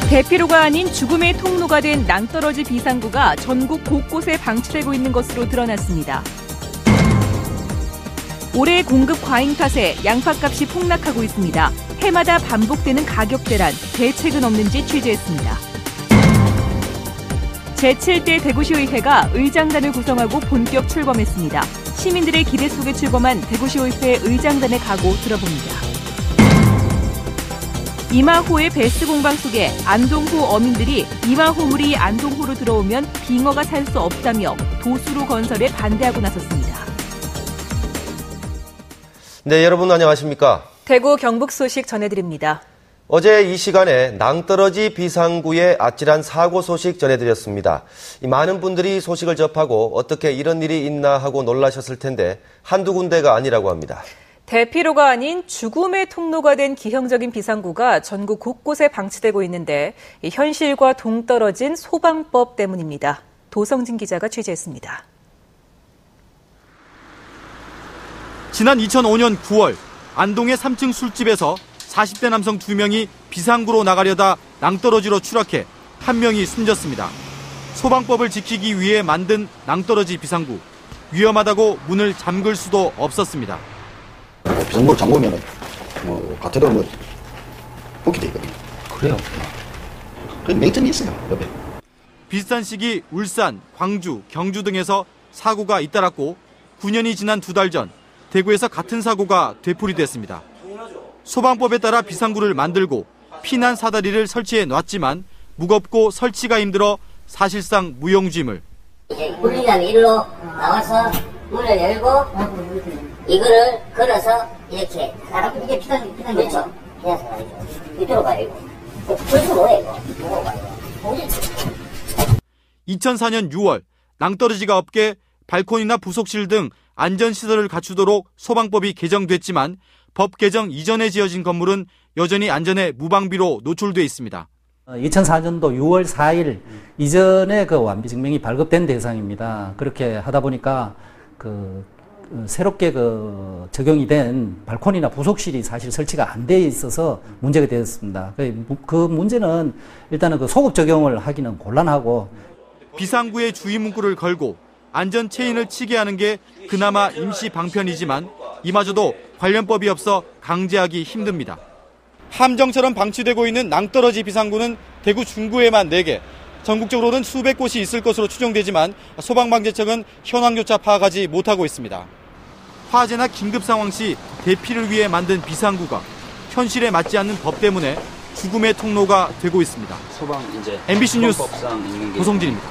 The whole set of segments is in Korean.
대피로가 아닌 죽음의 통로가 된 낭떠러지 비상구가 전국 곳곳에 방치되고 있는 것으로 드러났습니다. 올해 공급 과잉 탓에 양파값이 폭락하고 있습니다. 해마다 반복되는 가격 대란, 대책은 없는지 취재했습니다. 제7대 대구시의회가 의장단을 구성하고 본격 출범했습니다. 시민들의 기대 속에 출범한 대구시의회 의장단의 각오 들어봅니다. 이마호의 베스 공방 속에 안동호 어민들이 이마호물이 안동호로 들어오면 빙어가 살 수 없다며 도수로 건설에 반대하고 나섰습니다. 네, 여러분 안녕하십니까? 대구 경북 소식 전해드립니다. 어제 이 시간에 낭떠러지 비상구의 아찔한 사고 소식 전해드렸습니다. 많은 분들이 소식을 접하고 어떻게 이런 일이 있나 하고 놀라셨을 텐데 한두 군데가 아니라고 합니다. 대피로가 아닌 죽음의 통로가 된 기형적인 비상구가 전국 곳곳에 방치되고 있는데 현실과 동떨어진 소방법 때문입니다. 도성진 기자가 취재했습니다. 지난 2005년 9월 안동의 3층 술집에서 40대 남성 2명이 비상구로 나가려다 낭떠러지로 추락해 1명이 숨졌습니다. 소방법을 지키기 위해 만든 낭떠러지 비상구. 위험하다고 문을 잠글 수도 없었습니다. 비상구를 잠그면 가트로 뽑게 돼 있거든요. 그래요? 그 맹점이 있어요, 옆에. 비슷한 시기 울산, 광주, 경주 등에서 사고가 잇따랐고 9년이 지난 2달 전 대구에서 같은 사고가 되풀이됐습니다. 소방법에 따라 비상구를 만들고 피난 사다리를 설치해 놨지만 무겁고 설치가 힘들어 사실상 무용지물. 물리자면 일로 나와서 문을 열고 이거를 걸어서 이렇게 사람 이게 피난 그렇죠. 피난 사다리죠. 이쪽으로 가야 이거. 벌써 뭐해 이거. 뭐고 가요. 2004년 6월 낭떠러지가 없게 발코니나 부속실 등 안전시설을 갖추도록 소방법이 개정됐지만 법 개정 이전에 지어진 건물은 여전히 안전에 무방비로 노출돼 있습니다. 2004년도 6월 4일 이전에 그 완비 증명이 발급된 대상입니다. 그렇게 하다 보니까 새롭게 적용이 된 발코니나 부속실이 사실 설치가 안 돼 있어서 문제가 되었습니다. 그 문제는 일단은 소급 적용을 하기는 곤란하고 비상구에 주의 문구를 걸고 안전 체인을 치게 하는 게 그나마 임시 방편이지만 이마저도 관련법이 없어 강제하기 힘듭니다. 함정처럼 방치되고 있는 낭떠러지 비상구는 대구 중구에만 4개, 전국적으로는 수백 곳이 있을 것으로 추정되지만 소방방재청은 현황조차 파악하지 못하고 있습니다. 화재나 긴급 상황 시 대피를 위해 만든 비상구가 현실에 맞지 않는 법 때문에 죽음의 통로가 되고 있습니다. MBC 뉴스 도성진입니다.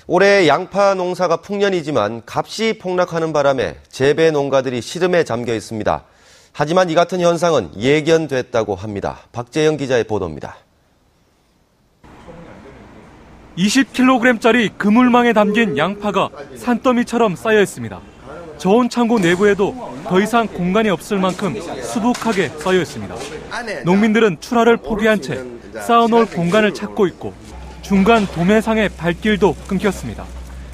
올해 양파 농사가 풍년이지만 값이 폭락하는 바람에 재배 농가들이 시름에 잠겨 있습니다. 하지만 이 같은 현상은 예견됐다고 합니다. 박재영 기자의 보도입니다. 20kg짜리 그물망에 담긴 양파가 산더미처럼 쌓여 있습니다. 저온 창고 내부에도 더 이상 공간이 없을 만큼 수북하게 쌓여 있습니다. 농민들은 출하를 포기한 채 쌓아놓을 공간을 찾고 있고 중간 도매상의 발길도 끊겼습니다.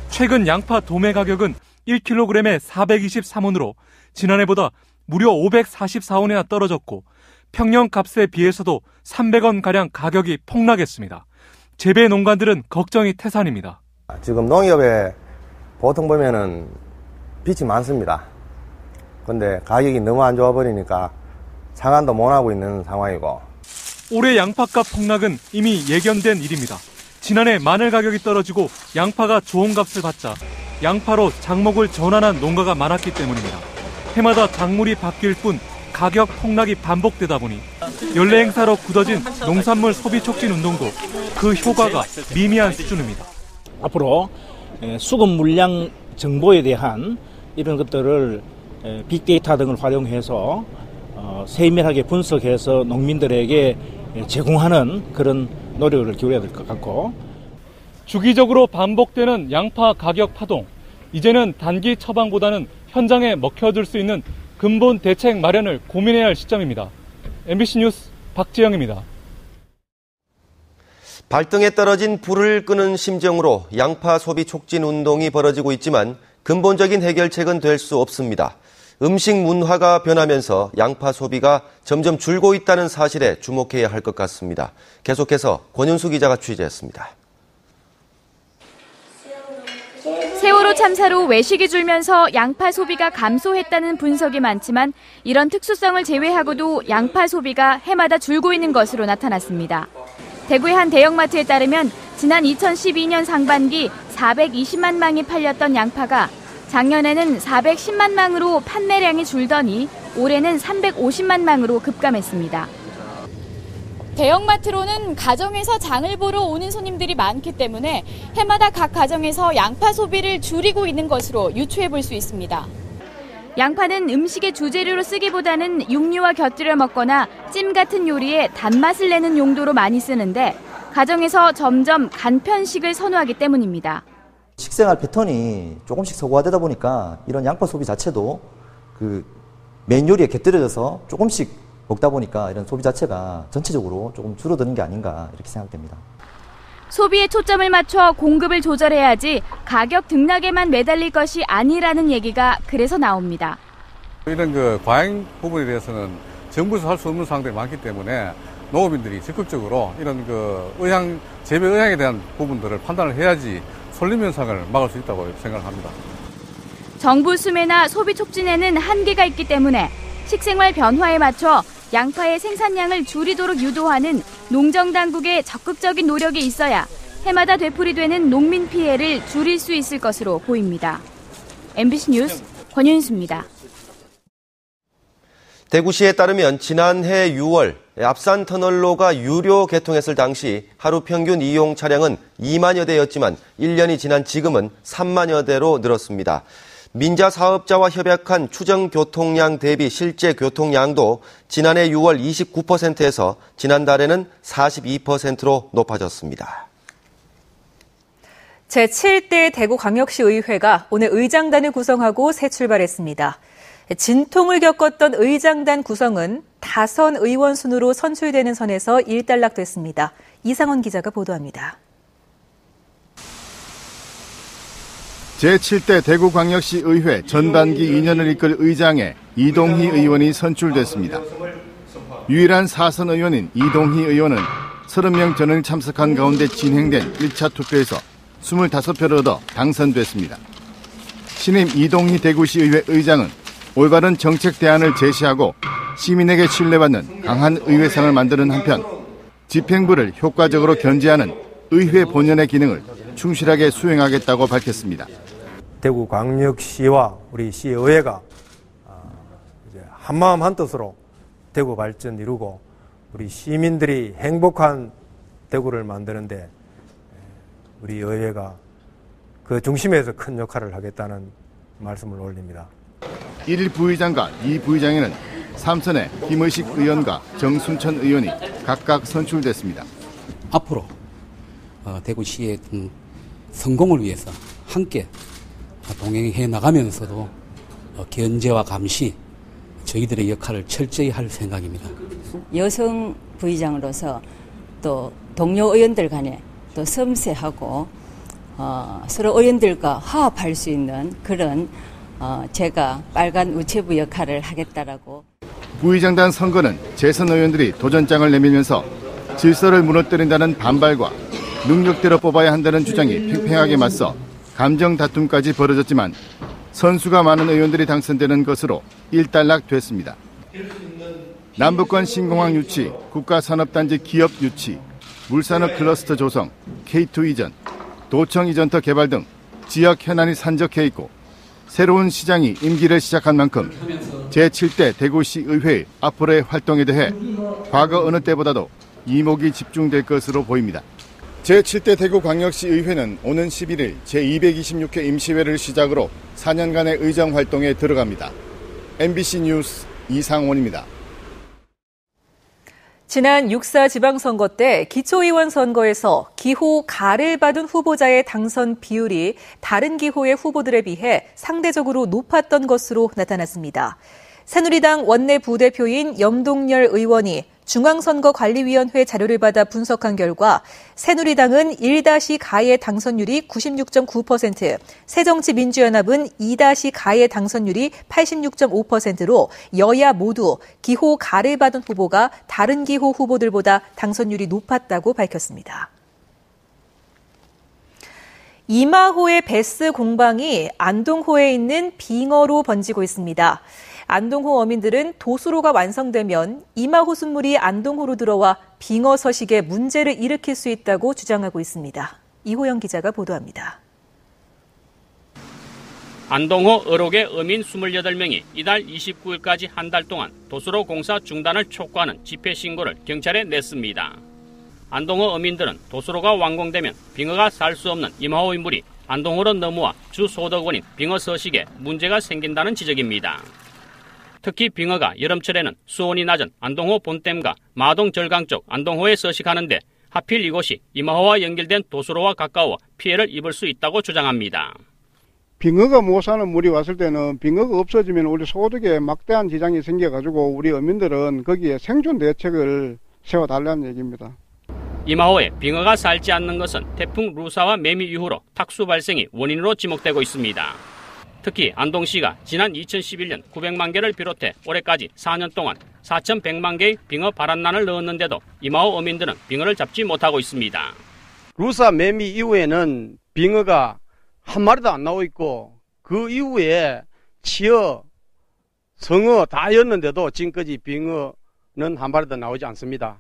최근 양파 도매 가격은 1kg에 423원으로 지난해보다 무려 544원이나 떨어졌고 평년값에 비해서도 300원가량 가격이 폭락했습니다. 재배 농가들은 걱정이 태산입니다. 지금 농협에 보통 보면은 빚이 많습니다. 근데 가격이 너무 안 좋아 버리니까 상환도 못 하고 있는 상황이고. 올해 양파값 폭락은 이미 예견된 일입니다. 지난해 마늘 가격이 떨어지고 양파가 좋은 값을 받자 양파로 작목을 전환한 농가가 많았기 때문입니다. 해마다 작물이 바뀔 뿐 가격 폭락이 반복되다 보니 연례 행사로 굳어진 농산물 소비 촉진 운동도 그 효과가 미미한 수준입니다. 앞으로 수급 물량 정보에 대한 이런 것들을 빅데이터 등을 활용해서 세밀하게 분석해서 농민들에게 제공하는 그런 노력을 기울여야 될 것 같고, 주기적으로 반복되는 양파 가격 파동, 이제는 단기 처방보다는 현장에 먹혀들 수 있는 근본 대책 마련을 고민해야 할 시점입니다. MBC 뉴스 박재영입니다. 발등에 떨어진 불을 끄는 심정으로 양파 소비 촉진 운동이 벌어지고 있지만 근본적인 해결책은 될 수 없습니다. 음식 문화가 변하면서 양파 소비가 점점 줄고 있다는 사실에 주목해야 할 것 같습니다. 계속해서 권윤수 기자가 취재했습니다. 세월호 참사로 외식이 줄면서 양파 소비가 감소했다는 분석이 많지만 이런 특수성을 제외하고도 양파 소비가 해마다 줄고 있는 것으로 나타났습니다. 대구의 한 대형마트에 따르면 지난 2012년 상반기 420만 망이 팔렸던 양파가 작년에는 410만 망으로 판매량이 줄더니 올해는 350만 망으로 급감했습니다. 대형마트로는 가정에서 장을 보러 오는 손님들이 많기 때문에 해마다 각 가정에서 양파 소비를 줄이고 있는 것으로 유추해 볼 수 있습니다. 양파는 음식의 주재료로 쓰기보다는 육류와 곁들여 먹거나 찜 같은 요리에 단맛을 내는 용도로 많이 쓰는데 가정에서 점점 간편식을 선호하기 때문입니다. 식생활 패턴이 조금씩 서구화되다 보니까 이런 양파 소비 자체도 메인 요리에 곁들여져서 조금씩 먹다 보니까 이런 소비 자체가 전체적으로 조금 줄어드는 게 아닌가 이렇게 생각됩니다. 소비에 초점을 맞춰 공급을 조절해야지 가격 등락에만 매달릴 것이 아니라는 얘기가 그래서 나옵니다. 이런 과잉 부분에 대해서는 정부에서 할 수 없는 사항들이 많기 때문에 농업인들이 적극적으로 이런 재배 의향에 대한 부분들을 판단을 해야지 손림 현상을 막을 수 있다고 생각합니다. 정부 수매나 소비 촉진에는 한계가 있기 때문에 식생활 변화에 맞춰 양파의 생산량을 줄이도록 유도하는 농정당국의 적극적인 노력이 있어야 해마다 되풀이되는 농민 피해를 줄일 수 있을 것으로 보입니다. MBC 뉴스 권윤수입니다. 대구시에 따르면 지난해 6월 앞산터널로가 유료 개통했을 당시 하루 평균 이용 차량은 2만여 대였지만 1년이 지난 지금은 3만여 대로 늘었습니다. 민자 사업자와 협약한 추정 교통량 대비 실제 교통량도 지난해 6월 29%에서 지난달에는 42%로 높아졌습니다. 제7대 대구광역시의회가 오늘 의장단을 구성하고 새 출발했습니다. 진통을 겪었던 의장단 구성은 다선 의원 순으로 선출되는 선에서 일단락됐습니다. 이상원 기자가 보도합니다. 제7대 대구광역시의회 전반기 2년을 이끌 의장에 이동희 의원이 선출됐습니다. 유일한 사선 의원인 이동희 의원은 30명 전원이 참석한 가운데 진행된 1차 투표에서 25표를 얻어 당선됐습니다. 신임 이동희 대구시의회 의장은 올바른 정책 대안을 제시하고 시민에게 신뢰받는 강한 의회상을 만드는 한편 집행부를 효과적으로 견제하는 의회 본연의 기능을 충실하게 수행하겠다고 밝혔습니다. 대구광역시와 우리 시의회가 한마음 한뜻으로 대구 발전 이루고 우리 시민들이 행복한 대구를 만드는데 우리 의회가 그 중심에서 큰 역할을 하겠다는 말씀을 올립니다. 1 부의장과 2 부의장에는 삼선의 김의식 의원과 정순천 의원이 각각 선출됐습니다. 앞으로 대구시의 성공을 위해서 함께 동행해 나가면서도 견제와 감시 저희들의 역할을 철저히 할 생각입니다. 여성 부의장으로서 또 동료 의원들 간에 또 섬세하고 서로 의원들과 화합할 수 있는 그런 제가 빨간 우체부 역할을 하겠다라고. 부의장단 선거는 재선 의원들이 도전장을 내밀면서 질서를 무너뜨린다는 반발과 능력대로 뽑아야 한다는 주장이 팽팽하게 맞서 감정 다툼까지 벌어졌지만 선수가 많은 의원들이 당선되는 것으로 일단락됐습니다. 남북권 신공항 유치, 국가산업단지 기업 유치, 물산업 클러스터 조성, K2 이전, 도청 이전터 개발 등 지역 현안이 산적해 있고 새로운 시장이 임기를 시작한 만큼 제7대 대구시 의회의 앞으로의 활동에 대해 과거 어느 때보다도 이목이 집중될 것으로 보입니다. 제7대 대구광역시의회는 오는 11일 제226회 임시회를 시작으로 4년간의 의정 활동에 들어갑니다. MBC 뉴스 이상원입니다. 지난 6.4 지방선거 때 기초의원 선거에서 기호 가를 받은 후보자의 당선 비율이 다른 기호의 후보들에 비해 상대적으로 높았던 것으로 나타났습니다. 새누리당 원내 부대표인 염동열 의원이 중앙선거관리위원회 자료를 받아 분석한 결과 새누리당은 1-가의 당선율이 96.9%, 새정치민주연합은 2-가의 당선율이 86.5%로 여야 모두 기호 가를 받은 후보가 다른 기호 후보들보다 당선율이 높았다고 밝혔습니다. 이마호의 베스 공방이 안동호에 있는 빙어로 번지고 있습니다. 안동호 어민들은 도수로가 완성되면 이마호 순물이 안동호로 들어와 빙어 서식에 문제를 일으킬 수 있다고 주장하고 있습니다. 이호영 기자가 보도합니다. 안동호 어록의 어민 28명이 이달 29일까지 한 달 동안 도수로 공사 중단을 촉구하는 집회 신고를 경찰에 냈습니다. 안동호 어민들은 도수로가 완공되면 빙어가 살 수 없는 이마호 인물이 안동호로 넘어와 주 소득원인 빙어 서식에 문제가 생긴다는 지적입니다. 특히 빙어가 여름철에는 수온이 낮은 안동호 본댐과 마동 절강 쪽 안동호에 서식하는데 하필 이곳이 이마호와 연결된 도수로와 가까워 피해를 입을 수 있다고 주장합니다. 빙어가 못 사는 물이 왔을 때는 빙어가 없어지면 우리 소득에 막대한 지장이 생겨가지고 우리 어민들은 거기에 생존 대책을 세워달라는 얘기입니다. 이마호에 빙어가 살지 않는 것은 태풍 루사와 매미 이후로 탁수 발생이 원인으로 지목되고 있습니다. 특히 안동시가 지난 2011년 900만 개를 비롯해 올해까지 4년 동안 4,100만 개의 빙어 발안란을 넣었는데도 이마호 어민들은 빙어를 잡지 못하고 있습니다. 루사 매미 이후에는 빙어가 한 마리도 안 나오고 있고 그 이후에 치어, 성어 다 였는데도 지금까지 빙어는 한 마리도 나오지 않습니다.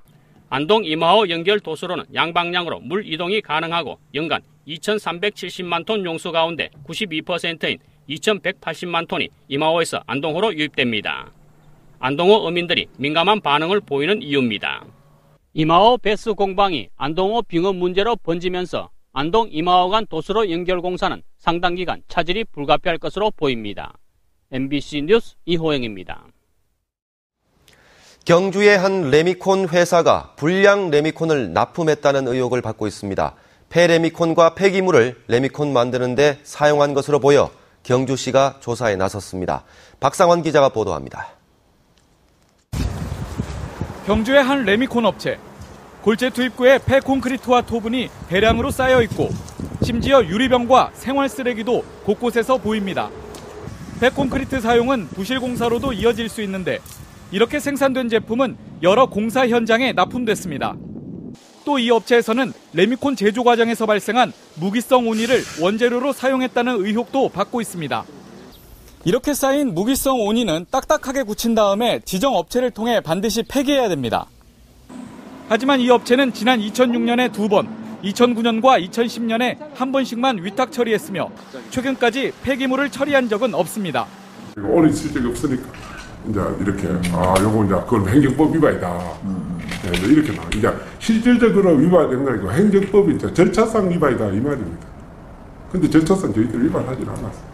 안동 이마호 연결 도수로는 양방향으로 물 이동이 가능하고 연간 2,370만 톤 용수 가운데 92%인 2,180만 톤이 이마호에서 안동호로 유입됩니다. 안동호 어민들이 민감한 반응을 보이는 이유입니다. 이마호 배스 공방이 안동호 빙어 문제로 번지면서 안동 이마호 간 도수로 연결 공사는 상당 기간 차질이 불가피할 것으로 보입니다. MBC 뉴스 이호영입니다. 경주의 한 레미콘 회사가 불량 레미콘을 납품했다는 의혹을 받고 있습니다. 폐레미콘과 폐기물을 레미콘 만드는 데 사용한 것으로 보여 경주시가 조사에 나섰습니다. 박상원 기자가 보도합니다. 경주의 한 레미콘 업체. 골재 투입구에 폐콘크리트와 토분이 대량으로 쌓여 있고 심지어 유리병과 생활 쓰레기도 곳곳에서 보입니다. 폐콘크리트 사용은 부실 공사로도 이어질 수 있는데 이렇게 생산된 제품은 여러 공사 현장에 납품됐습니다. 또 이 업체에서는 레미콘 제조 과정에서 발생한 무기성 온이를 원재료로 사용했다는 의혹도 받고 있습니다. 이렇게 쌓인 무기성 온이는 딱딱하게 굳힌 다음에 지정 업체를 통해 반드시 폐기해야 됩니다. 하지만 이 업체는 지난 2006년에 2번, 2009년과 2010년에 한 번씩만 위탁 처리했으며 최근까지 폐기물을 처리한 적은 없습니다. 오늘 있을 적이 없으니까 이제 이렇게 요거 이제 그건 행정법 위반이다. 이렇게 나 이제 실질적으로 위반된 거 아니고 행정법 이제 절차상 위반이다 이 말입니다. 근데 절차상 저희들 위반하지 않았어요.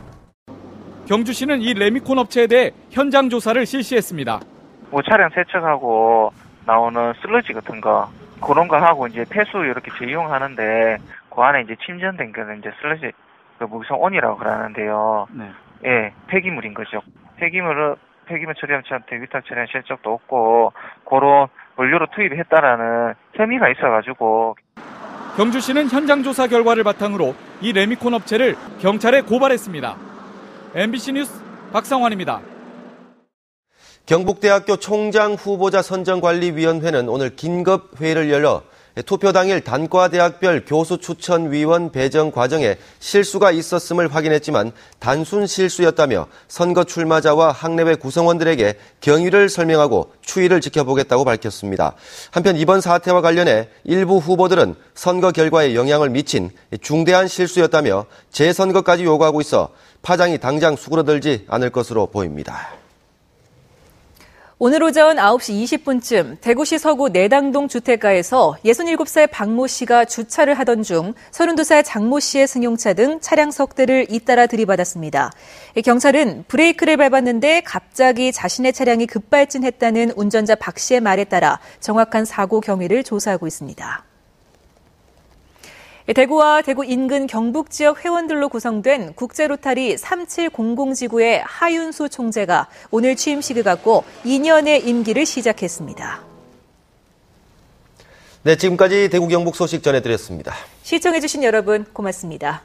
경주시는 이 레미콘 업체에 대해 현장 조사를 실시했습니다. 뭐 차량 세척하고 나오는 슬러지 같은 거 그런 거 하고 이제 폐수 이렇게 재이용하는데 그 안에 이제 침전된 거는 이제 슬러지 그 무기성 온이라고 그러는데요. 네. 예, 폐기물인 거죠. 폐기물 처리한 차한테 위탁 처리한 실적도 없고 그런 원료로 투입했다라는 혐의가 있어가지고. 경주시는 현장 조사 결과를 바탕으로 이 레미콘 업체를 경찰에 고발했습니다. MBC 뉴스 박상환입니다. 경북대학교 총장 후보자 선정관리위원회는 오늘 긴급 회의를 열어 투표 당일 단과대학별 교수 추천위원 배정 과정에 실수가 있었음을 확인했지만 단순 실수였다며 선거 출마자와 학내외 구성원들에게 경위를 설명하고 추이를 지켜보겠다고 밝혔습니다. 한편 이번 사태와 관련해 일부 후보들은 선거 결과에 영향을 미친 중대한 실수였다며 재선거까지 요구하고 있어 파장이 당장 수그러들지 않을 것으로 보입니다. 오늘 오전 9시 20분쯤 대구시 서구 내당동 주택가에서 67살 박모 씨가 주차를 하던 중 32살 장모 씨의 승용차 등 차량 석 대를 잇따라 들이받았습니다. 경찰은 브레이크를 밟았는데 갑자기 자신의 차량이 급발진했다는 운전자 박 씨의 말에 따라 정확한 사고 경위를 조사하고 있습니다. 대구와 대구 인근 경북 지역 회원들로 구성된 국제로타리 3700지구의 하윤수 총재가 오늘 취임식을 갖고 2년의 임기를 시작했습니다. 네, 지금까지 대구 경북 소식 전해드렸습니다. 시청해주신 여러분 고맙습니다.